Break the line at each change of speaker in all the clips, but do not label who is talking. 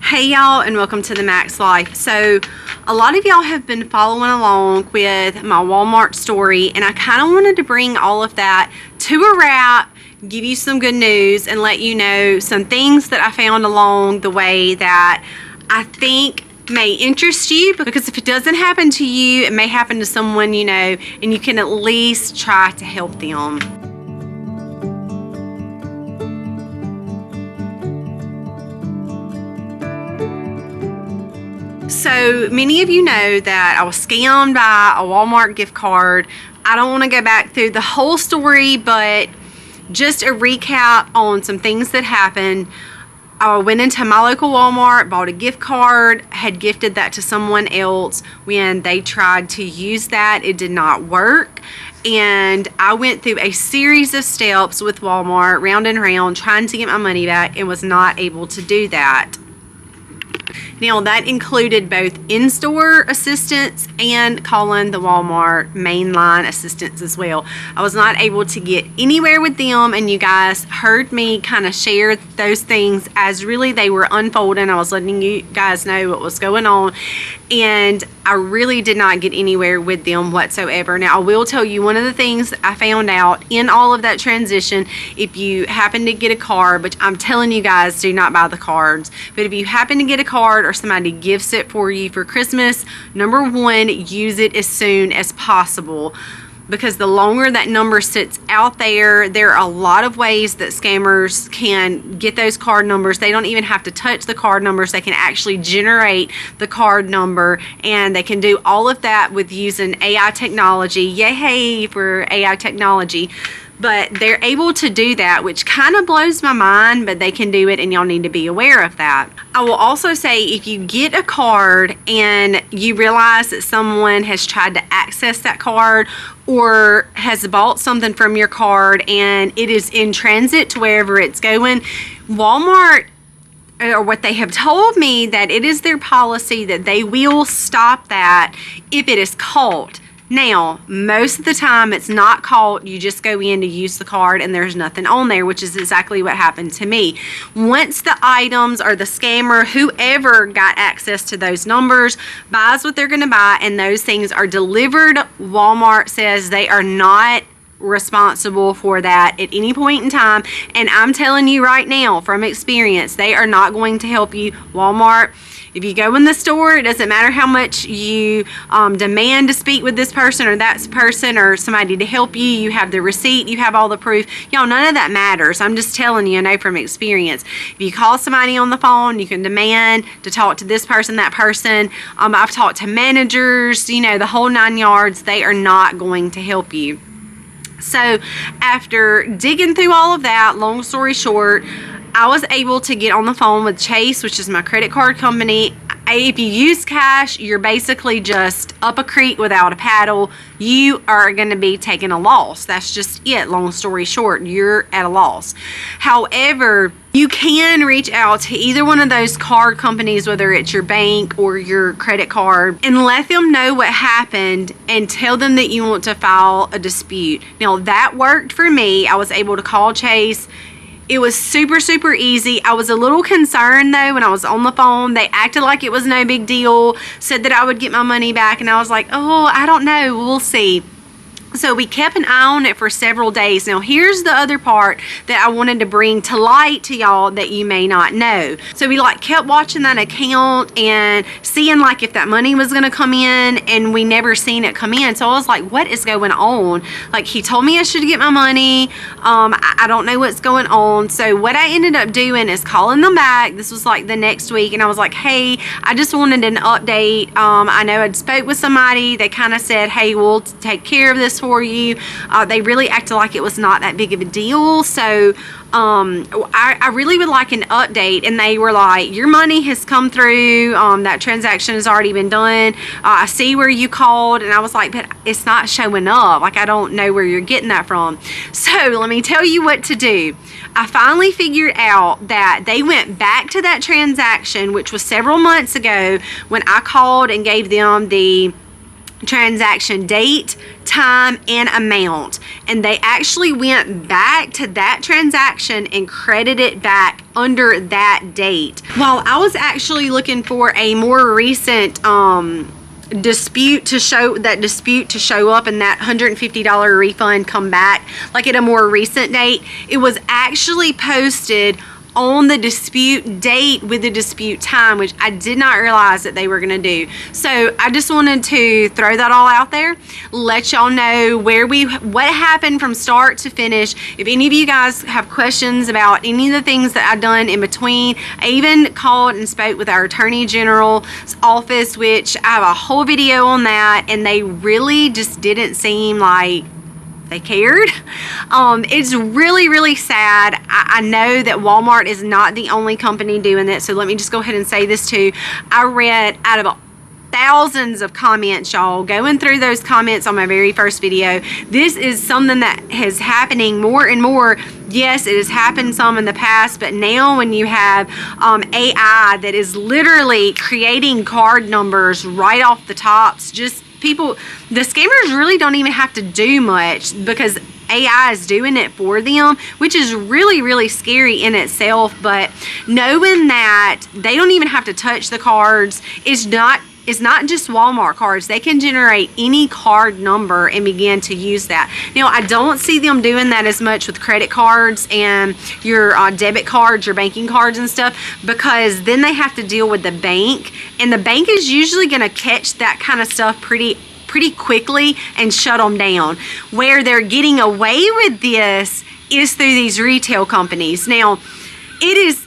Hey y'all, and welcome to the Max Life. So a lot of y'all have been following along with my Walmart story, and I kind of wanted to bring all of that to a wrap, give you some good news, and let you know some things that I found along the way that I think may interest you, because if it doesn't happen to you, it may happen to someone you know, and you can at least try to help them. So many of you know that I was scammed by a Walmart gift card. I don't want to go back through the whole story, but just a recap on some things that happened. I went into my local Walmart, bought a gift card, had gifted that to someone else. When they tried to use that, it did not work. And I went through a series of steps with Walmart, round and round, trying to get my money back, and was not able to do that. Now, that included both in-store assistance and calling the Walmart mainline assistance as well. I was not able to get anywhere with them, and you guys heard me kind of share those things as really they were unfolding. I was letting you guys know what was going on, and I really did not get anywhere with them whatsoever. Now, I will tell you one of the things I found out in all of that transition, if you happen to get a card, which I'm telling you guys, do not buy the cards, but if you happen to get a card or somebody gifts it for you for Christmas, number one, use it as soon as possible, because the longer that number sits out there, there are a lot of ways that scammers can get those card numbers. They don't even have to touch the card numbers. They can actually generate the card number, and they can do all of that with using AI technology. Yay for AI technology. But they're able to do that, which kind of blows my mind, but they can do it, and y'all need to be aware of that. I will also say, if you get a card and you realize that someone has tried to access that card or has bought something from your card and it is in transit to wherever it's going, Walmart, or what they have told me, that it is their policy that they will stop that if it is caught. Now, most of the time it's not caught. You just go in to use the card and there's nothing on there, which is exactly what happened to me. Once the items or the scammer, whoever got access to those numbers, buys what they're going to buy and those things are delivered, Walmart says they are not responsible for that at any point in time. And I'm telling you right now from experience, they are not going to help you. Walmart, if you go in the store, it doesn't matter how much you demand to speak with this person or that person or somebody to help you. You have the receipt, you have all the proof. Y'all, none of that matters. I'm just telling you, I know from experience. If you call somebody on the phone, you can demand to talk to this person, that person. I've talked to managers, you know, the whole 9 yards. They are not going to help you. So after digging through all of that, long story short, I was able to get on the phone with Chase, which is my credit card company. If you use cash, you're basically just up a creek without a paddle. You are going to be taking a loss. That's just it. Long story short, you're at a loss. However, you can reach out to either one of those card companies, whether it's your bank or your credit card, and let them know what happened and tell them that you want to file a dispute. Now, that worked for me. I was able to call Chase. It was super, super easy. I was a little concerned though when I was on the phone. They acted like it was no big deal, said that I would get my money back, and I was like, oh, I don't know, we'll see. So we kept an eye on it for several days. Now, here's the other part that I wanted to bring to light to y'all that you may not know. So we kept watching that account and seeing if that money was going to come in, and we never seen it come in. So I was like, what is going on? He told me I should get my money. I don't know what's going on. So what I ended up doing is calling them back. This was the next week, and I was like, hey, I just wanted an update. I know I'd spoke with somebody. They kind of said, hey, we'll take care of this for you. They really acted like it was not that big of a deal. So I really would like an update. And they were like, your money has come through. That transaction has already been done. I see where you called. And I was like, but it's not showing up. I don't know where you're getting that from. So let me tell you what to do. I finally figured out that they went back to that transaction, which was several months ago, when I called and gave them the transaction date, time, and amount, and they actually went back to that transaction and credited it back under that date. While I was actually looking for a more recent dispute to show up and that $150 refund come back like at a more recent date, it was actually posted on the dispute date with the dispute time, which I did not realize that they were going to do. So I just wanted to throw that all out there, let y'all know what happened from start to finish. If any of you guys have questions about any of the things that I've done in between, I even called and spoke with our Attorney General's office, which I have a whole video on that, and they really just didn't seem like they cared. It's really, really sad. I know that Walmart is not the only company doing that, so let me just go ahead and say this too. I read out of thousands of comments, y'all, going through those comments on my very first video. This is something that is happening more and more. Yes, it has happened some in the past, but now when you have AI that is literally creating card numbers right off the tops, just people, the scammers really don't even have to do much because AI is doing it for them, which is really, really scary in itself. But knowing that they don't even have to touch the cards is not just Walmart cards. They can generate any card number and begin to use that. Now, I don't see them doing that as much with credit cards and your debit cards, your banking cards and stuff, because then they have to deal with the bank, and the bank is usually going to catch that kind of stuff pretty quickly and shut them down. Where they're getting away with this is through these retail companies. Now, it is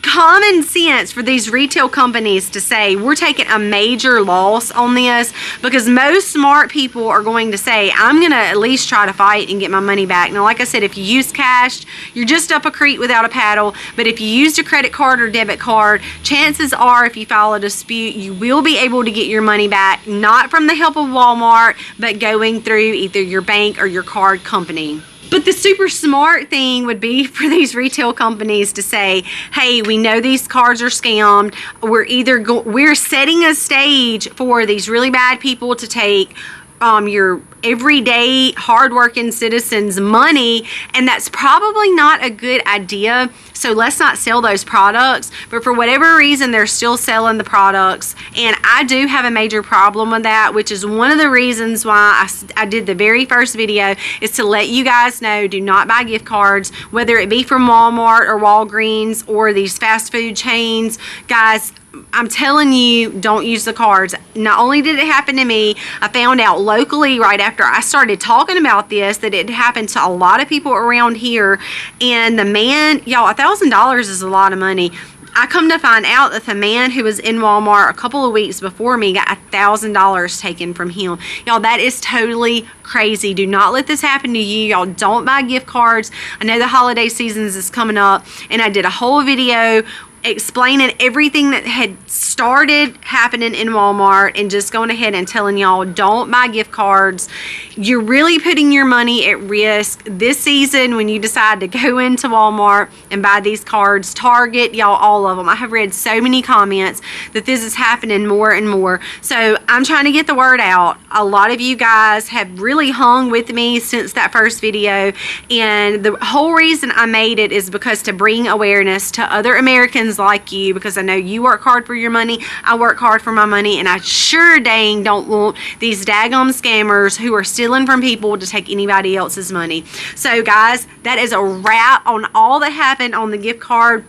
common sense for these retail companies to say we're taking a major loss on this, because most smart people are going to say I'm gonna at least try to fight and get my money back. Now, like I said, if you use cash, you're just up a creek without a paddle, but if you used a credit card or debit card, chances are if you file a dispute, you will be able to get your money back, not from the help of Walmart, but going through either your bank or your card company. But the super smart thing would be for these retail companies to say, hey, we know these cards are scammed. We're setting a stage for these really bad people to take your everyday hardworking citizens' money, and that's probably not a good idea. So let's not sell those products. But for whatever reason, they're still selling the products, and I do have a major problem with that, which is one of the reasons why I did the very first video, is to let you guys know, do not buy gift cards, whether it be from Walmart or Walgreens or these fast food chains. Guys, I'm telling you, don't use the cards. Not only did it happen to me, I found out locally right after I started talking about this that it happened to a lot of people around here. And the man, y'all, $1,000 is a lot of money. I come to find out that the man who was in Walmart a couple of weeks before me got $1,000 taken from him. Y'all, that is totally crazy. Do not let this happen to you. Y'all, don't buy gift cards. I know the holiday seasons is coming up, and I did a whole video explaining everything that had started happening in Walmart, and just going ahead and telling y'all, don't buy gift cards. You're really putting your money at risk this season when you decide to go into Walmart and buy these cards. Target, y'all, all of them. I have read so many comments that this is happening more and more. So I'm trying to get the word out. A lot of you guys have really hung with me since that first video, and the whole reason I made it is because to bring awareness to other Americans like you, because I know you work hard for your money, I work hard for my money, and I sure dang don't want these daggum scammers who are stealing from people to take anybody else's money. So guys, that is a wrap on all that happened on the gift card.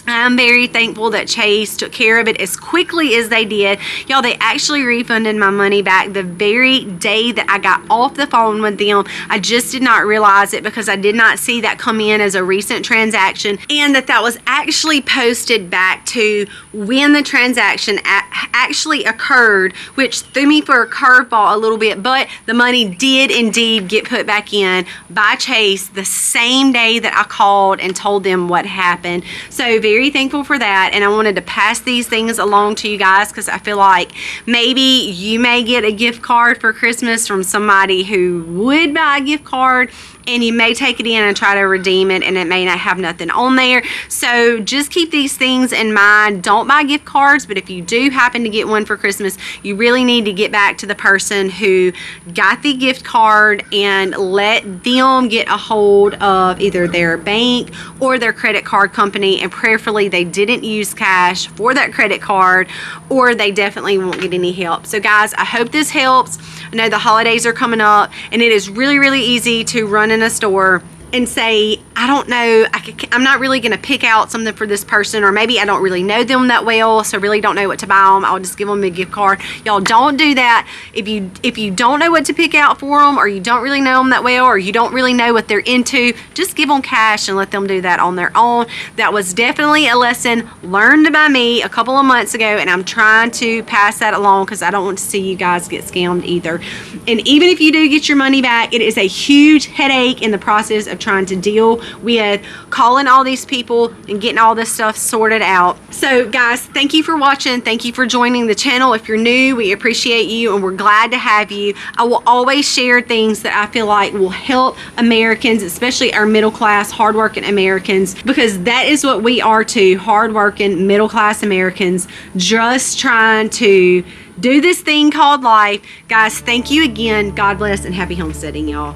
I'm very thankful that Chase took care of it as quickly as they did. Y'all, they actually refunded my money back the very day that I got off the phone with them. I just did not realize it because I did not see that come in as a recent transaction, and that was actually posted back to when the transaction actually occurred, which threw me for a curveball a little bit, but the money did indeed get put back in by Chase the same day that I called and told them what happened. So very thankful for that, and I wanted to pass these things along to you guys because I feel like maybe you may get a gift card for Christmas from somebody who would buy a gift card, and you may take it in and try to redeem it, and it may not have nothing on there. So just keep these things in mind. Don't buy gift cards, but if you do happen to get one for Christmas, you really need to get back to the person who got the gift card and let them get a hold of either their bank or their credit card company, and prayerfully they didn't use cash for that credit card, or they definitely won't get any help. So guys, I hope this helps. I know the holidays are coming up, and it is really easy to run in a store and say, I don't know, I'm not really going to pick out something for this person, or maybe I don't really know them that well, so really don't know what to buy them. I'll just give them a gift card. Y'all don't do that. If you don't know what to pick out for them, or you don't really know them that well, or you don't really know what they're into, just give them cash and let them do that on their own. That was definitely a lesson learned by me a couple of months ago, and I'm trying to pass that along because I don't want to see you guys get scammed either. And even if you do get your money back, it is a huge headache in the process of trying to deal with calling all these people and getting all this stuff sorted out. So guys, thank you for watching. Thank you for joining the channel. If you're new, we appreciate you and we're glad to have you. I will always share things that I feel like will help Americans, especially our middle class, hardworking Americans, because that is what we are too, hardworking middle class Americans, just trying to do this thing called life. Guys, thank you again. God bless and happy homesteading, y'all.